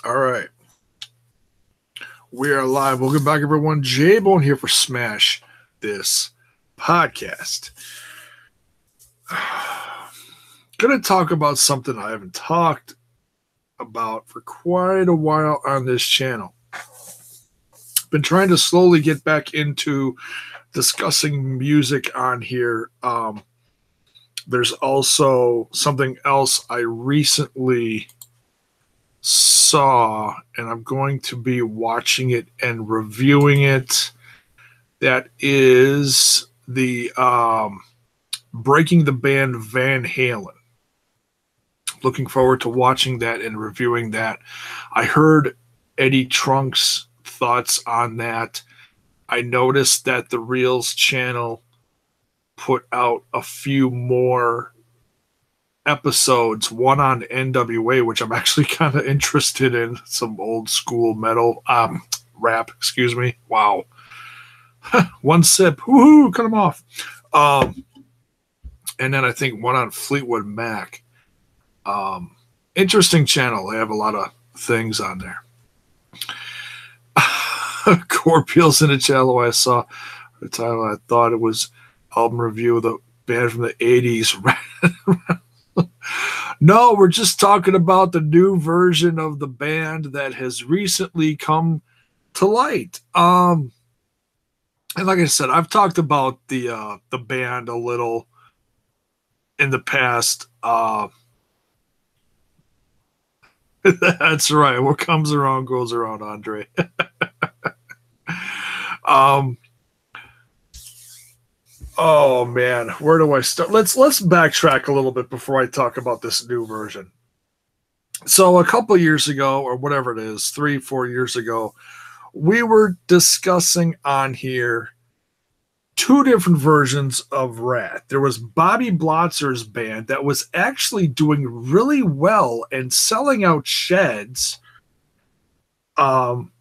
All right. We are live. Welcome back, everyone. J-Bone here for Smash This Podcast. Going to talk about something I haven't talked about for quite a while on this channel. Been trying to slowly get back into discussing music on here. There's also something else I recently saw, and I'm going to be watching it and reviewing it. That is the Breaking the Band Van Halen. Looking forward to watching that and reviewing that. I heard Eddie Trunk's thoughts on that. I noticed that the Reels channel put out a few more episodes, one on NWA, which I'm actually kind of interested in, some old school metal, rap, excuse me. Wow. One sip, woohoo, cut them off. And then I think one on Fleetwood Mac. Interesting channel. They have a lot of things on there. Corpeel's in the channel I saw the title. I thought it was album review of the band from the 80s. No, we're just talking about the new version of the band that has recently come to light. And like I said, I've talked about the band a little in the past. That's right. What comes around goes around, Andre. Oh man, where do I start? Let's backtrack a little bit before I talk about this new version. So a couple years ago, or whatever it is, 3-4 years ago, we were discussing on here two different versions of RATT. There was Bobby Blotzer's band that was actually doing really well and selling out sheds. And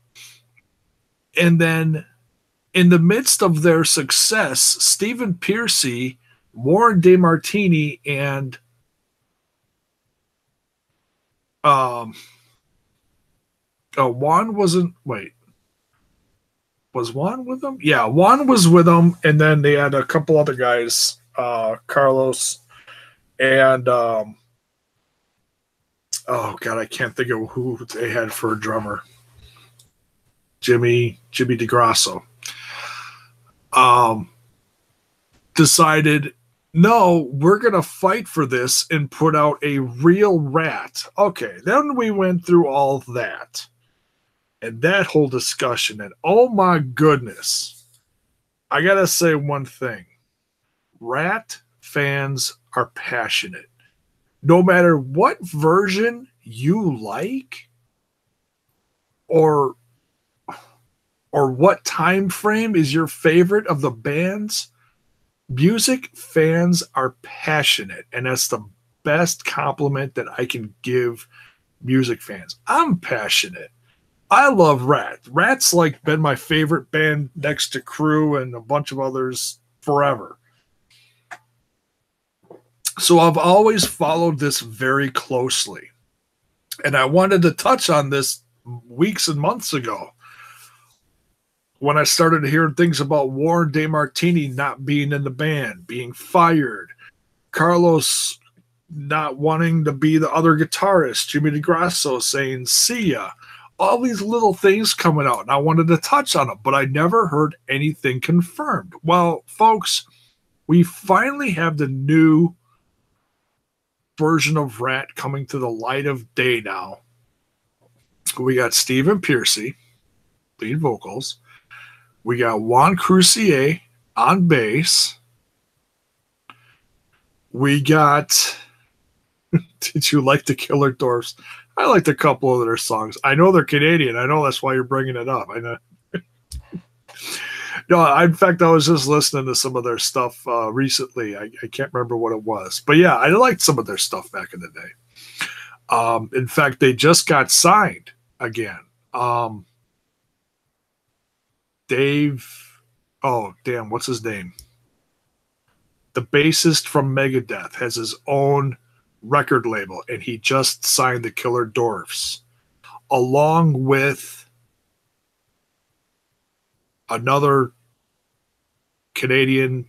then in the midst of their success, Stephen Pearcy, Warren DeMartini, and Juan wasn't. Wait, was Juan with them? Yeah, Juan was with them, and then they had a couple other guys, Carlos, and oh god, I can't think of who they had for a drummer. Jimmy DeGrasso. Decided, no, we're going to fight for this and put out a real RATT. Okay, then we went through all that and that whole discussion, and oh my goodness, I got to say one thing. RATT fans are passionate. No matter what version you like or what time frame is your favorite of the band's music, fans are passionate, and that's the best compliment that I can give music fans. I'm passionate. I love RATT. RATT's like been my favorite band next to Crew and a bunch of others forever. So I've always followed this very closely, and I wanted to touch on this weeks and months ago, when I started hearing things about Warren DeMartini not being in the band, being fired, Carlos not wanting to be the other guitarist, Jimmy DeGrasso saying, see ya, all these little things coming out, and I wanted to touch on them, but I never heard anything confirmed. Well, folks, we finally have the new version of RATT coming to the light of day now. We got Stephen Pearcy, lead vocals. We got Juan Crucier on bass. We got, did you like the Killer Dwarfs? I liked a couple of their songs. I know they're Canadian. I know that's why you're bringing it up. I know. No, in fact, I was just listening to some of their stuff recently. I can't remember what it was. But yeah, I liked some of their stuff back in the day. In fact, they just got signed again. Dave, oh, damn, what's his name? The bassist from Megadeth has his own record label, and he just signed the Killer Dwarfs. along with another Canadian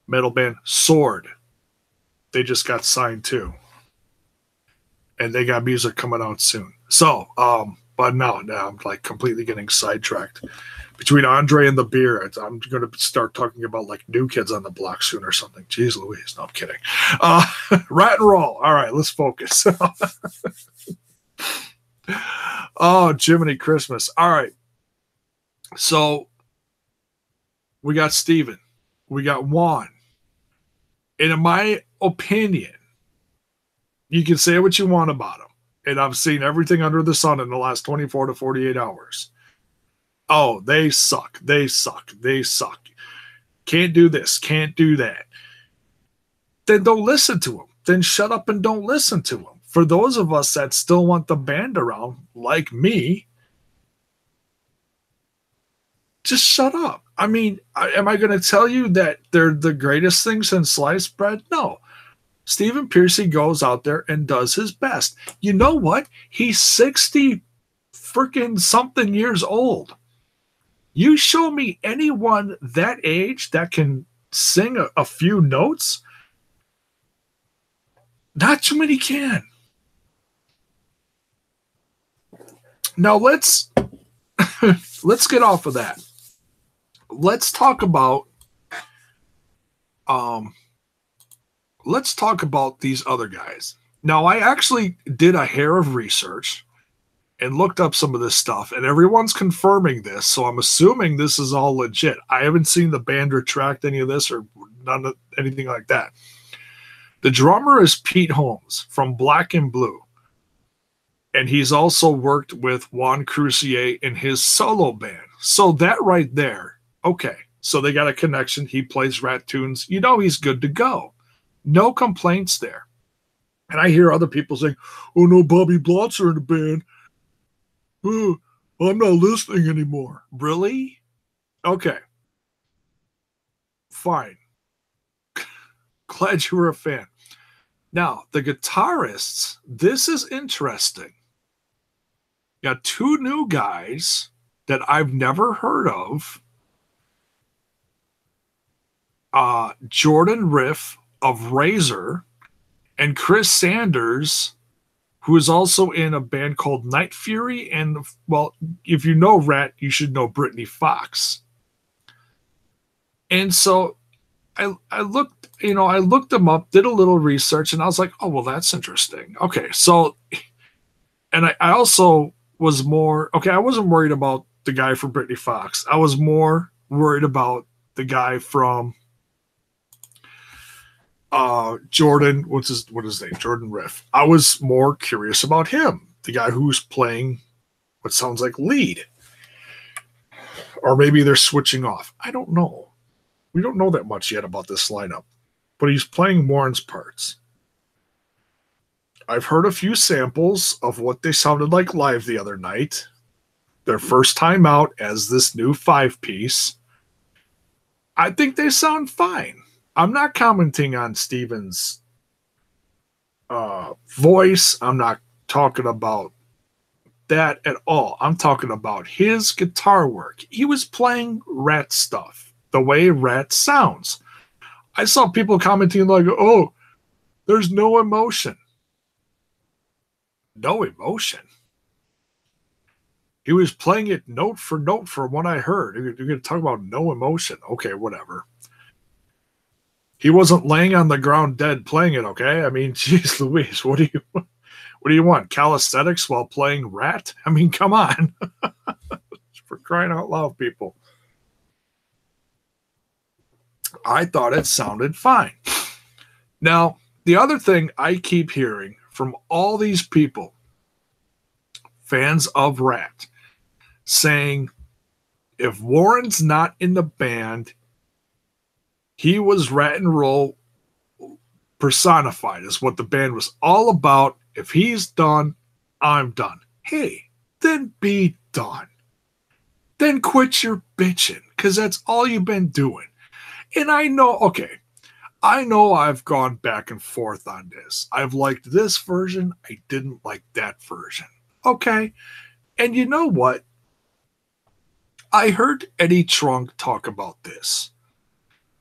metal band, Sword. They just got signed too. And they got music coming out soon. So, but now I'm like completely getting sidetracked. Between Andre and the beer, I'm going to start talking about like New Kids on the Block soon or something. Jeez Louise, no, I'm kidding. Rat and roll. All right, let's focus. Oh, Jiminy Christmas. All right. So we got Steven. We got Juan. And in my opinion, you can say what you want about him. And I've seen everything under the sun in the last 24 to 48 hours. Oh, they suck. They suck. They suck. Can't do this. Can't do that. Then don't listen to him. Then shut up and don't listen to him. For those of us that still want the band around, like me, just shut up. I mean, am I going to tell you that they're the greatest thing since sliced bread? No. Stephen Pearcy goes out there and does his best. You know what? He's 60 freaking something years old. You show me anyone that age that can sing a few notes. Not too many can. Now let's get off of that. Let's talk about these other guys. Now, I actually did a hair of research and looked up some of this stuff, and everyone's confirming this, so I'm assuming this is all legit. I haven't seen the band retract any of this or anything like that. The drummer is Pete Holmes from Black and Blue, and he's also worked with Juan Crucier in his solo band. So that right there, okay, so they got a connection. He plays Rat tunes. You know he's good to go. No complaints there. And I hear other people saying, oh, no, Bobby Blotzer in the band. Oh, I'm not listening anymore. Really? Okay. Fine. Glad you were a fan. Now, the guitarists, this is interesting. Got two new guys that I've never heard of. Jordan Riff of Razor and Chris Sanders, who is also in a band called Night Fury. And, well, if you know Rat, you should know Brittany Fox. And so I looked them up, did a little research, and I was like, oh, well, that's interesting. Okay, so, and I also was more, okay, I wasn't worried about the guy from Brittany Fox. I was more worried about the guy from Jordan, what is his name? Jordan Riff. I was more curious about him, the guy who's playing what sounds like lead. Or maybe they're switching off. I don't know. We don't know that much yet about this lineup, but he's playing Warren's parts. I've heard a few samples of what they sounded like live the other night. Their first time out as this new 5-piece. I think they sound fine. I'm not commenting on Steven's voice. I'm not talking about that at all. I'm talking about his guitar work. He was playing Rat stuff, the way Rat sounds. I saw people commenting like, oh, there's no emotion. No emotion. He was playing it note for note from what I heard. You're going to talk about no emotion. Okay, whatever. He wasn't laying on the ground dead playing it, okay? I mean, geez Louise, what do you want? Calisthenics while playing Rat? I mean, come on. For crying out loud, people. I thought it sounded fine. Now, the other thing I keep hearing from all these people, fans of Rat, saying if Warren's not in the band, he was Rat and Roll personified, is what the band was all about. If he's done, I'm done. Hey, then be done. Then quit your bitching, because that's all you've been doing. And I know, okay, I know I've gone back and forth on this. I've liked this version. I didn't like that version. Okay. And you know what? I heard Eddie Trunk talk about this,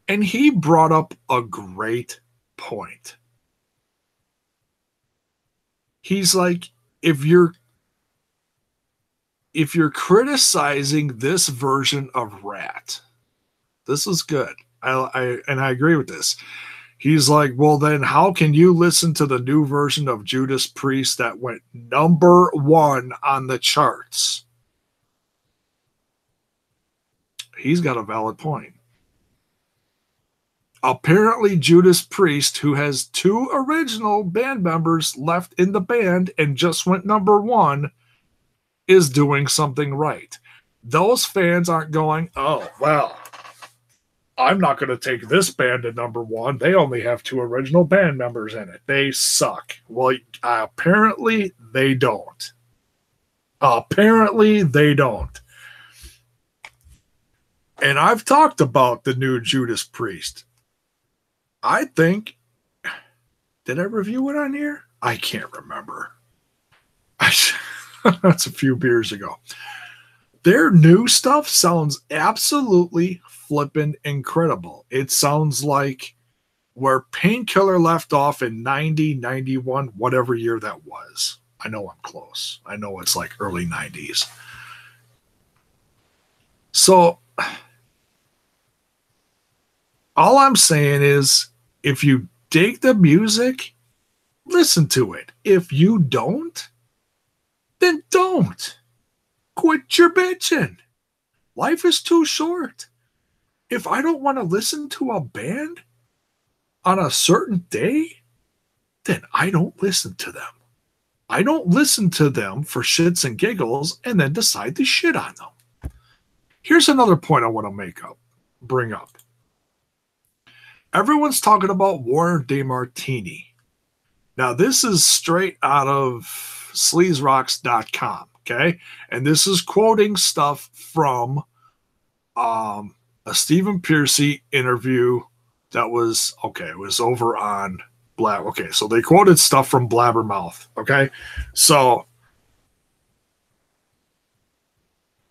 and he brought up a great point. He's like, if you're criticizing this version of RATT, this is good. I agree with this. He's like, well, then how can you listen to the new version of Judas Priest that went #1 on the charts? He's got a valid point. Apparently, Judas Priest, who has 2 original band members left in the band and just went #1, is doing something right. Those fans aren't going, oh, well, I'm not going to take this band to #1. They only have 2 original band members in it. They suck. Well, apparently they don't. Apparently they don't. And I've talked about the new Judas Priest. I think, did I review it on here? I can't remember. That's a few beers ago. Their new stuff sounds absolutely flippin' incredible. It sounds like where Painkiller left off in 90, 91, whatever year that was. I know I'm close. I know it's like early 90s. So all I'm saying is, if you dig the music, listen to it. If you don't, then don't. Quit your bitching. Life is too short. If I don't want to listen to a band on a certain day, then I don't listen to them. I don't listen to them for shits and giggles and then decide to shit on them. Here's another point I want to bring up. Everyone's talking about Warren DeMartini. Now, this is straight out of sleazeRocks.com, okay? And this is quoting stuff from a Stephen Pearcy interview that was, okay, it was over on Blab. Okay, so they quoted stuff from Blabbermouth, okay? So,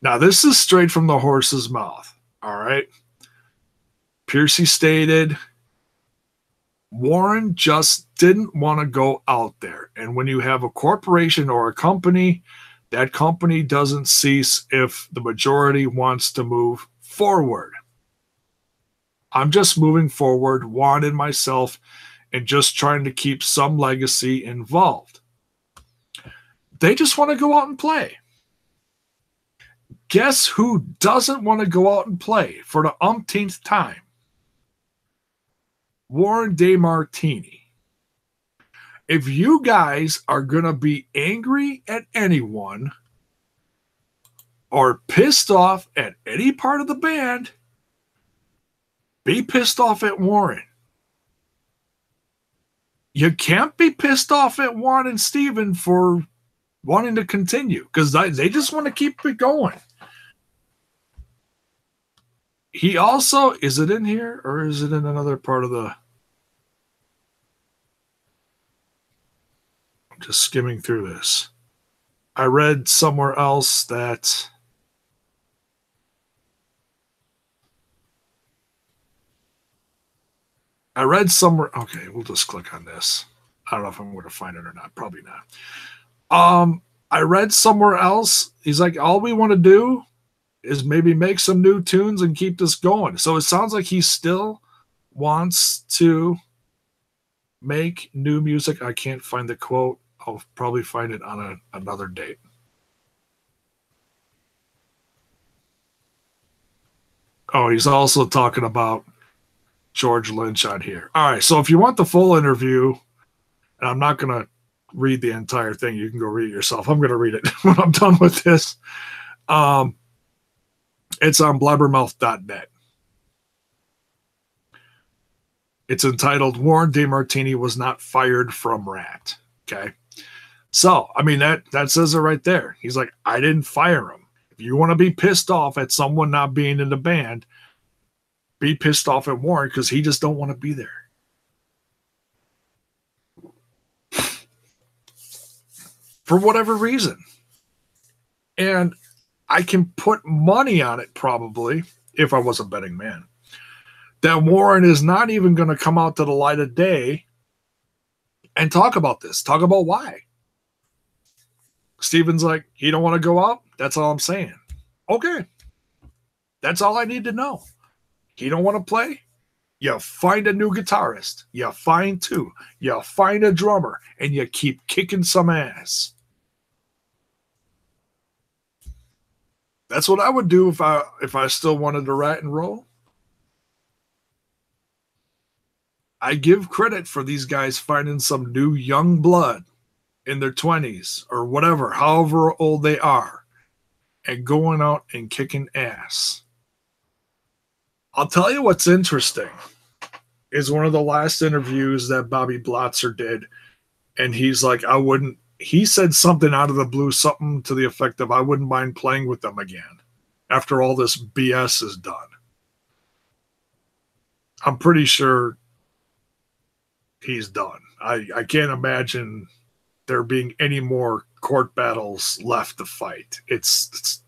now this is straight from the horse's mouth, all right? Pearcy stated, Warren just didn't want to go out there. And when you have a corporation or a company, that company doesn't cease if the majority wants to move forward. I'm just moving forward, Warren and myself, and just trying to keep some legacy involved. They just want to go out and play. Guess who doesn't want to go out and play for the umpteenth time? Warren DeMartini. If you guys are going to be angry at anyone or pissed off at any part of the band, be pissed off at Warren. You can't be pissed off at Juan and Steven for wanting to continue because they just want to keep it going. He also, is it in here or is it in another part of the... I'm just skimming through this. I read somewhere else that... Okay, we'll just click on this. I don't know if I'm going to find it or not. Probably not. I read somewhere else. He's like, all we want to do is maybe make some new tunes and keep this going. So it sounds like he still wants to make new music. I can't find the quote. I'll probably find it on another date. Oh, he's also talking about George Lynch on here. All right, so if you want the full interview, and I'm not going to read the entire thing, you can go read it yourself. I'm going to read it when I'm done with this. It's on blabbermouth.net. It's entitled Warren DeMartini Was Not Fired from RATT. Okay. So, I mean, that says it right there. He's like, I didn't fire him. If you want to be pissed off at someone not being in the band, be pissed off at Warren because he just don't want to be there. For whatever reason. And I can put money on it probably, if I was a betting man, that Warren is not even going to come out to the light of day and talk about this. Talk about why. Steven's like, he don't want to go out? That's all I'm saying. Okay. That's all I need to know. He don't want to play? You find a new guitarist. You find two. You find a drummer. And you keep kicking some ass. That's what I would do if I still wanted to rat and roll. I give credit for these guys finding some new young blood in their 20s or whatever, however old they are, and going out and kicking ass. I'll tell you what's interesting is one of the last interviews that Bobby Blotzer did, and he's like, he said something out of the blue, something to the effect of, I wouldn't mind playing with them again after all this BS is done. I'm pretty sure he's done. I can't imagine there being any more court battles left to fight. It's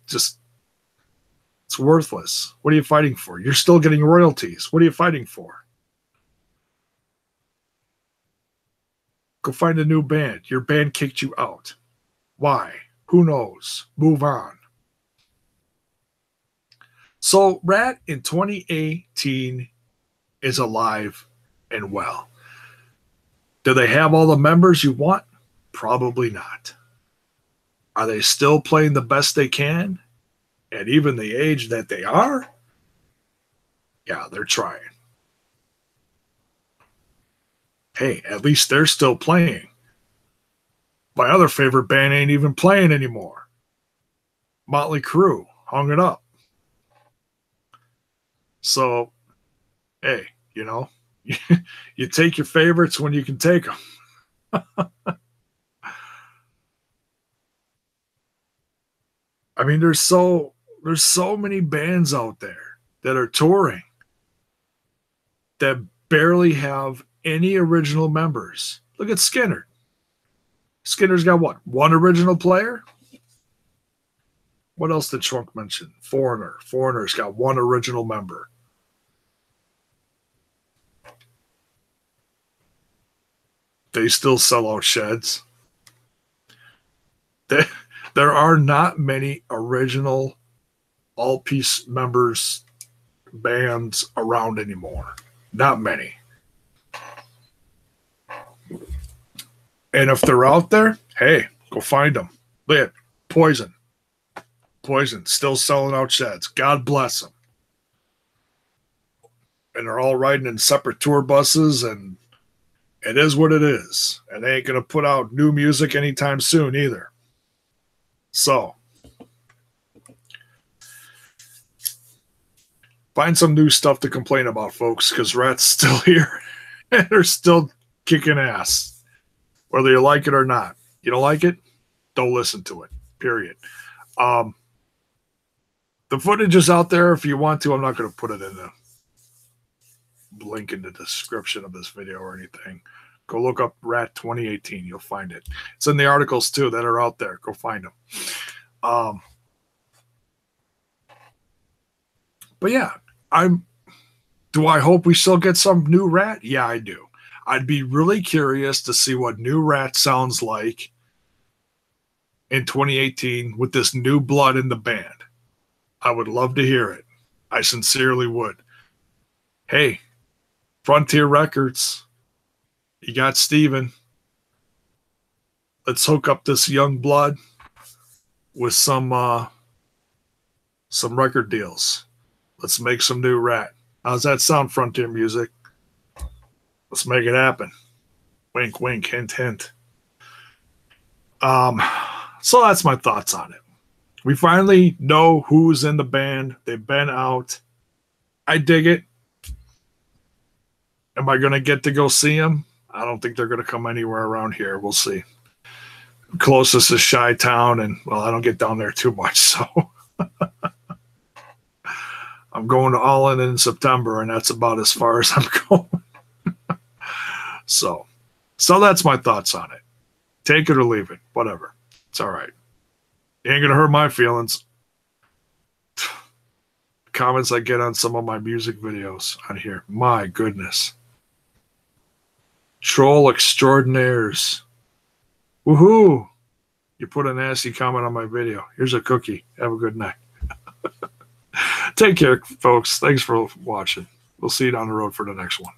worthless. What are you fighting for? You're still getting royalties. What are you fighting for? Go find a new band. Your band kicked you out. Why? Who knows? Move on. So RATT in 2018 is alive and well. Do they have all the members you want? Probably not. Are they still playing the best they can? At even the age that they are? Yeah, they're trying. Hey, at least they're still playing. My other favorite band ain't even playing anymore. Motley Crue hung it up. So, hey, you know, you take your favorites when you can take them. I mean, there's so many bands out there that are touring that barely have any original members. Look at Skinner. Skinner's got what? One original player? What else did Trunk mention? Foreigner. Foreigner's got one original member. They still sell out sheds. There are not many original all-piece members bands around anymore. Not many. And if they're out there, hey, go find them. Look at Poison. Poison, still selling out sheds. God bless them. And they're all riding in separate tour buses, and it is what it is. And they ain't going to put out new music anytime soon either. So, find some new stuff to complain about, folks, because RATT's still here. And they're still kicking ass, whether you like it or not. You don't like it? Don't listen to it, period. The footage is out there if you want to. I'm not going to put it in the link in the description of this video or anything. Go look up RATT 2018. You'll find it. It's in the articles, too, that are out there. Go find them. But, yeah, do I hope we still get some new RATT? Yeah, I do. I'd be really curious to see what new RATT sounds like in 2018 with this new blood in the band. I would love to hear it. I sincerely would. Hey, Frontier Records, you got Steven. Let's hook up this young blood with some record deals. Let's make some new RATT. How's that sound, Frontier Music? Let's make it happen. Wink, wink, hint, hint. So that's my thoughts on it. We finally know who's in the band. They've been out. I dig it. Am I going to get to go see them? I don't think they're going to come anywhere around here. We'll see. Closest is Chi-Town, and, well, I don't get down there too much, so. I'm going to All In September, and that's about as far as I'm going. So that's my thoughts on it. Take it or leave it. Whatever. It's all right. You ain't gonna hurt my feelings. Comments I get on some of my music videos on here. My goodness. Troll extraordinaires. Woohoo! You put a nasty comment on my video. Here's a cookie. Have a good night. Take care, folks. Thanks for watching. We'll see you down the road for the next one.